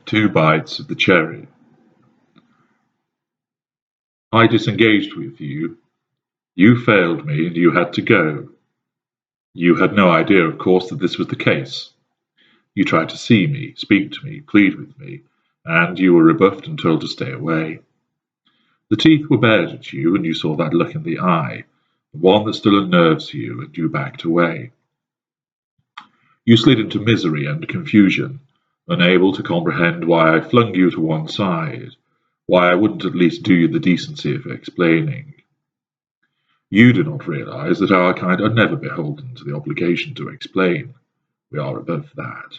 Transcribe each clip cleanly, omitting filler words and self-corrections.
Two bites of the cherry. I disengaged with you. You failed me and you had to go. You had no idea, of course, that this was the case. You tried to see me, speak to me, plead with me, and you were rebuffed and told to stay away. The teeth were bared at you, and you saw that look in the eye, the one that still unnerves you, and you backed away. You slid into misery and confusion, unable to comprehend why I flung you to one side, why I wouldn't at least do you the decency of explaining. You do not realize that our kind are never beholden to the obligation to explain. We are above that.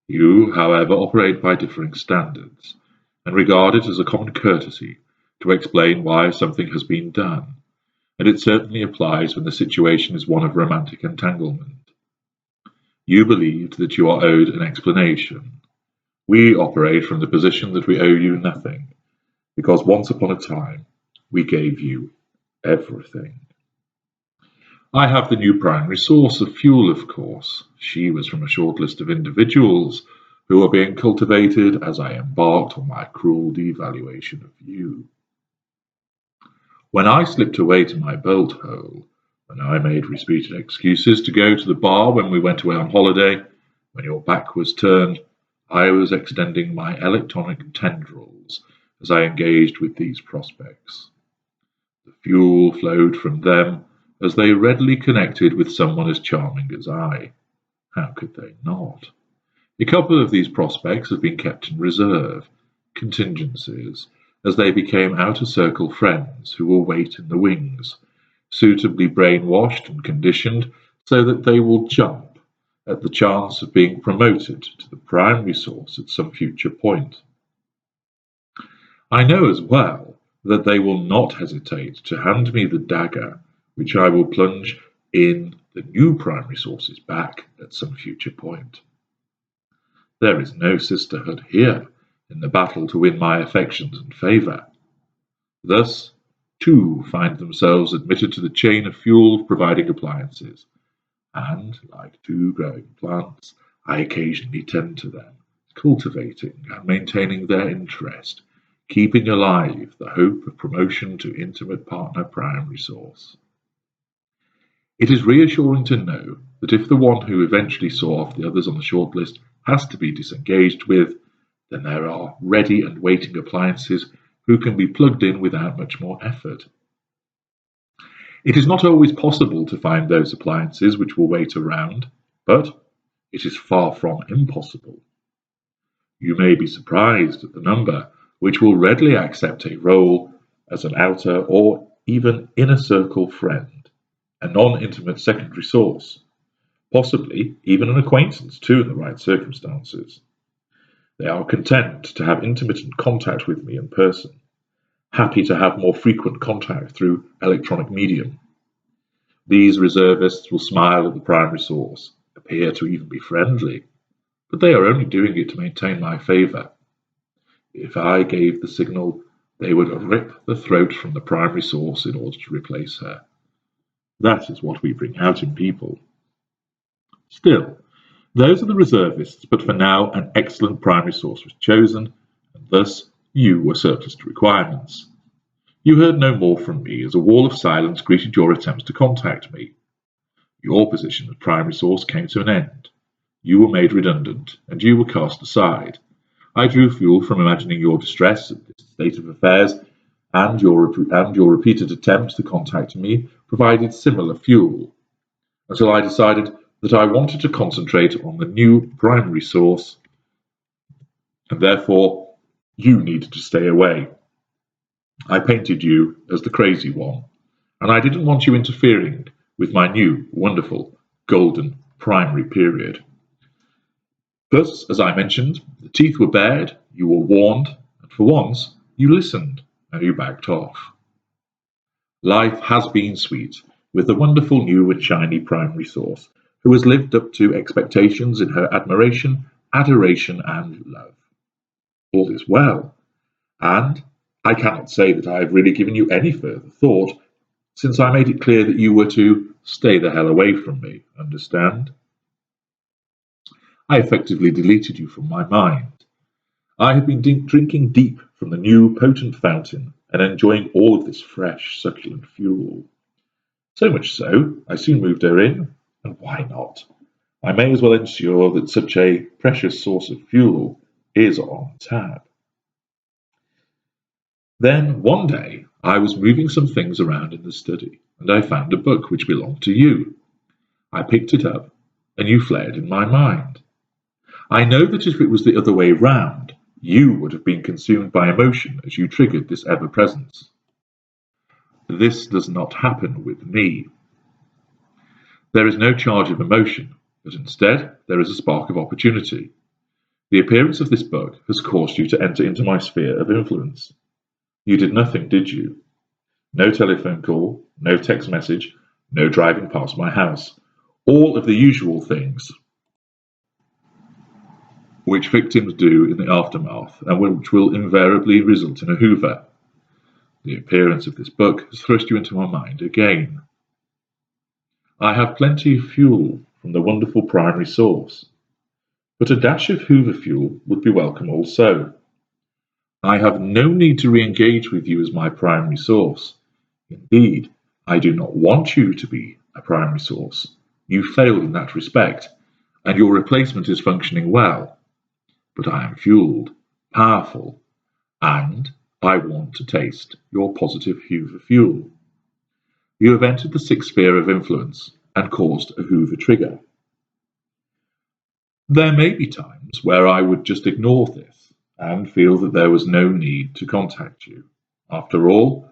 You, however, operate by differing standards, and regard it as a common courtesy to explain why something has been done, and it certainly applies when the situation is one of romantic entanglement. You believed that you are owed an explanation. We operate from the position that we owe you nothing, because once upon a time we gave you everything. I have the new primary source of fuel, of course. She was from a short list of individuals who were being cultivated as I embarked on my cruel devaluation of you. When I slipped away to my bolt hole, when I made repeated excuses to go to the bar when we went away on holiday, when your back was turned, I was extending my electronic tendrils as I engaged with these prospects. The fuel flowed from them as they readily connected with someone as charming as I. How could they not? A couple of these prospects have been kept in reserve, contingencies, as they became outer-circle friends who will wait in the wings, suitably brainwashed and conditioned so that they will jump at the chance of being promoted to the primary source at some future point. I know as well that they will not hesitate to hand me the dagger which I will plunge in the new primary source's back at some future point. There is no sisterhood here in the battle to win my affections and favour. Thus, two find themselves admitted to the chain of fuel-providing appliances, and, like two growing plants, I occasionally tend to them, cultivating and maintaining their interest, keeping alive the hope of promotion to intimate partner primary source. It is reassuring to know that if the one who eventually saw off the others on the shortlist has to be disengaged with, then there are ready and waiting appliances who can be plugged in without much more effort. It is not always possible to find those appliances which will wait around, but it is far from impossible. You may be surprised at the number which will readily accept a role as an outer or even inner circle friend, a non-intimate secondary source, possibly even an acquaintance too in the right circumstances. They are content to have intermittent contact with me in person, happy to have more frequent contact through electronic medium. These reservists will smile at the primary source, appear to even be friendly, but they are only doing it to maintain my favour. If I gave the signal, they would rip the throat from the primary source in order to replace her. That is what we bring out in people. Still, those are the reservists, but for now an excellent primary source was chosen, and thus you were surplus to requirements. You heard no more from me as a wall of silence greeted your attempts to contact me. Your position as primary source came to an end. You were made redundant, and you were cast aside. I drew fuel from imagining your distress at this state of affairs, and your repeated attempts to contact me provided similar fuel, until I decided that I wanted to concentrate on the new primary source, and therefore you needed to stay away. I painted you as the crazy one, and I didn't want you interfering with my new, wonderful, golden primary period. Thus, as I mentioned, the teeth were bared, you were warned, and for once you listened, and you backed off. Life has been sweet with the wonderful new and shiny primary source, who has lived up to expectations in her admiration, adoration, and love. All is well, and I cannot say that I have really given you any further thought, since I made it clear that you were to stay the hell away from me, understand? I effectively deleted you from my mind. I have been drinking deep from the new potent fountain and enjoying all of this fresh, succulent fuel. So much so, I soon moved her in, and why not? I may as well ensure that such a precious source of fuel is on tap. Then one day I was moving some things around in the study, and I found a book which belonged to you. I picked it up, and you flared in my mind. I know that if it was the other way round, you would have been consumed by emotion as you triggered this ever-presence. This does not happen with me. There is no charge of emotion, but instead there is a spark of opportunity. The appearance of this book has caused you to enter into my sphere of influence. You did nothing, did you? No telephone call, no text message, no driving past my house. All of the usual things which victims do in the aftermath and which will invariably result in a hoover. The appearance of this book has thrust you into my mind again. I have plenty of fuel from the wonderful primary source, but a dash of hoover fuel would be welcome also. I have no need to re-engage with you as my primary source. Indeed, I do not want you to be a primary source. You failed in that respect, and your replacement is functioning well. But I am fueled, powerful, and I want to taste your positive hoover fuel. You have entered the sixth sphere of influence and caused a hoover trigger. There may be times where I would just ignore this and feel that there was no need to contact you. After all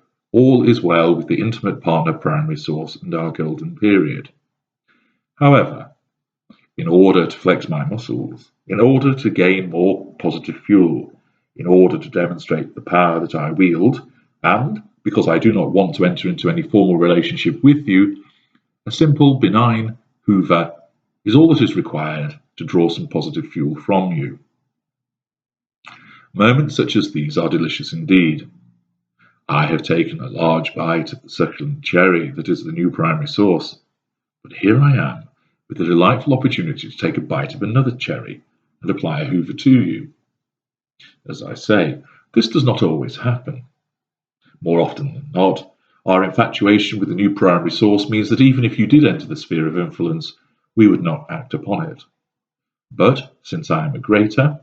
is well with the intimate partner primary source and our golden period. However, in order to flex my muscles, in order to gain more positive fuel, in order to demonstrate the power that I wield, and because I do not want to enter into any formal relationship with you, a simple, benign hoover is all that is required to draw some positive fuel from you. Moments such as these are delicious indeed. I have taken a large bite of the succulent cherry that is the new primary source, but here I am with the delightful opportunity to take a bite of another cherry and apply a hoover to you. As I say, this does not always happen. More often than not, our infatuation with the new primary source means that even if you did enter the sphere of influence, we would not act upon it. But since I am a greater,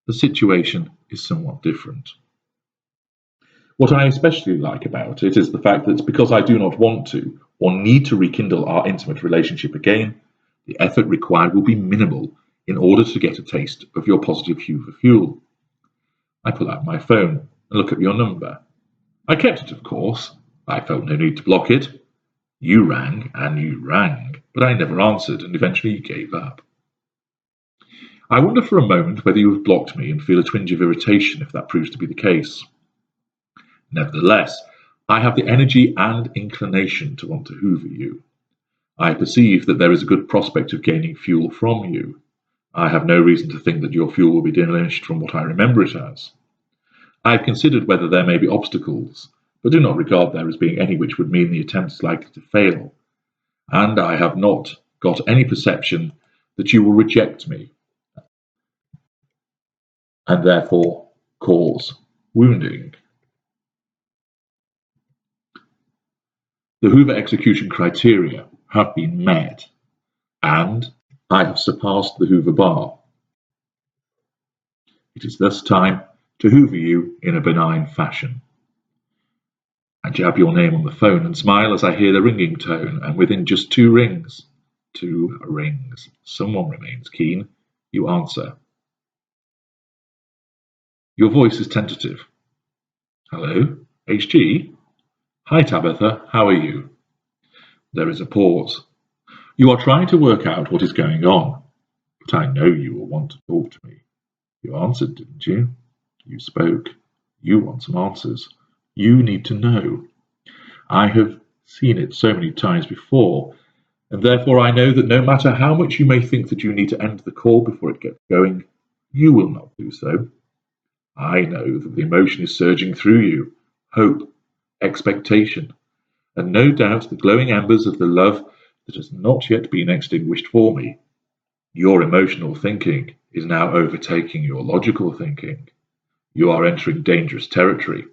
the situation is somewhat different. What I especially like about it is the fact that because I do not want to or need to rekindle our intimate relationship again, the effort required will be minimal in order to get a taste of your positive hoover fuel. I pull out my phone and look at your number. I kept it, of course. I felt no need to block it. You rang and you rang, but I never answered, and eventually you gave up. I wonder for a moment whether you have blocked me and feel a twinge of irritation if that proves to be the case. Nevertheless, I have the energy and inclination to want to hoover you. I perceive that there is a good prospect of gaining fuel from you. I have no reason to think that your fuel will be diminished from what I remember it as. I have considered whether there may be obstacles, but do not regard there as being any which would mean the attempt is likely to fail. And I have not got any perception that you will reject me, and therefore cause wounding. The Hoover execution criteria have been met, and I have surpassed the Hoover bar. It is thus time to hoover you in a benign fashion. I jab your name on the phone and smile as I hear the ringing tone, and within just 2 rings, someone remains keen. You answer. Your voice is tentative. Hello, HG? Hi Tabitha, how are you? There is a pause. You are trying to work out what is going on, but I know you will want to talk to me. You answered, didn't you? You spoke. You want some answers. You need to know. I have seen it so many times before, and therefore I know that no matter how much you may think that you need to end the call before it gets going, you will not do so. I know that the emotion is surging through you, hope, expectation, and no doubt the glowing embers of the love that has not yet been extinguished for me. Your emotional thinking is now overtaking your logical thinking. You are entering dangerous territory.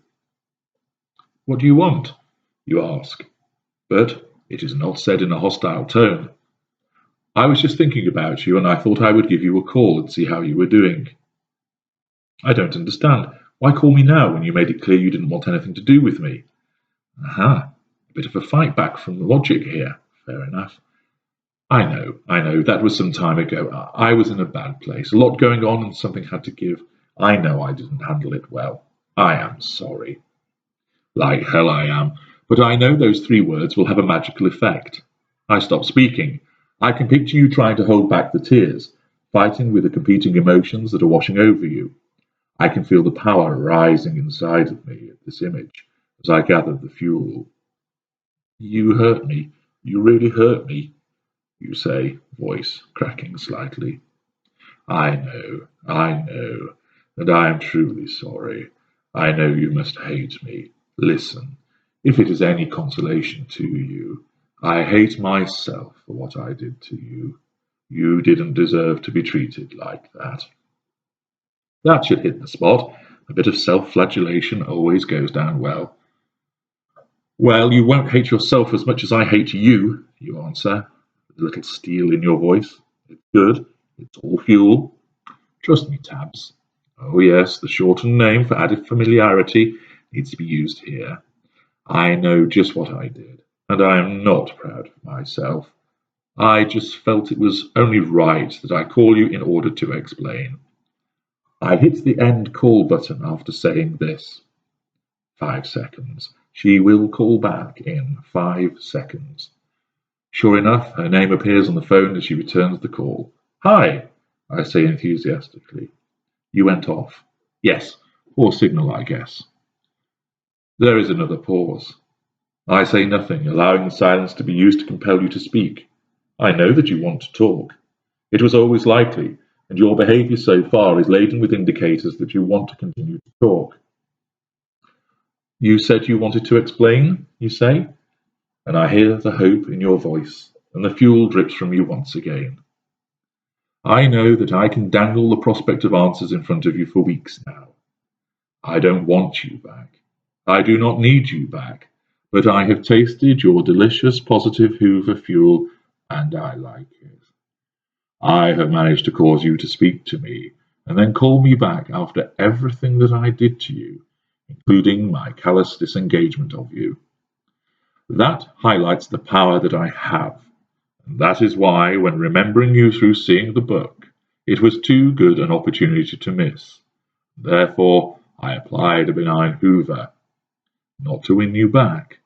What do you want? You ask, but it is not said in a hostile tone. I was just thinking about you, and I thought I would give you a call and see how you were doing. I don't understand. Why call me now when you made it clear you didn't want anything to do with me? Aha, a bit of a fight back from the logic here. Fair enough. I know, that was some time ago. I was in a bad place, a lot going on, and something had to give. I know I didn't handle it well. I am sorry. Like hell I am. But I know those 3 words will have a magical effect. I stop speaking. I can picture you trying to hold back the tears, fighting with the competing emotions that are washing over you. I can feel the power rising inside of me at this image as I gather the fuel. You hurt me. You really hurt me, you say, voice cracking slightly. I know, and I am truly sorry. I know you must hate me. Listen, if it is any consolation to you, I hate myself for what I did to you. You didn't deserve to be treated like that. That should hit the spot. A bit of self-flagellation always goes down well. Well, you won't hate yourself as much as I hate you, you answer, with a little steel in your voice. It's good. It's all fuel. Trust me, Tabs. Oh yes, the shortened name for added familiarity needs to be used here. I know just what I did, and I am not proud of myself. I just felt it was only right that I call you in order to explain. I hit the end call button after saying this. 5 seconds. She will call back in 5 seconds. Sure enough, her name appears on the phone as she returns the call. Hi, I say enthusiastically. You went off. Yes, poor signal, I guess. There is another pause. I say nothing, allowing the silence to be used to compel you to speak. I know that you want to talk. It was always likely, and your behaviour so far is laden with indicators that you want to continue to talk. You said you wanted to explain, you say, and I hear the hope in your voice, and the fuel drips from you once again. I know that I can dangle the prospect of answers in front of you for weeks now. I don't want you back. I do not need you back, but I have tasted your delicious positive hoover fuel, and I like it. I have managed to cause you to speak to me, and then call me back after everything that I did to you, including my callous disengagement of you. That highlights the power that I have, and that is why, when remembering you through seeing the book, it was too good an opportunity to miss. Therefore, I applied a benign hoover, not to win you back,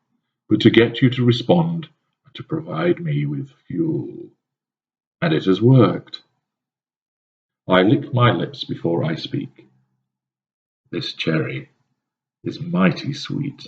but to get you to respond and to provide me with fuel. And it has worked. I lick my lips before I speak. This cherry is mighty sweet.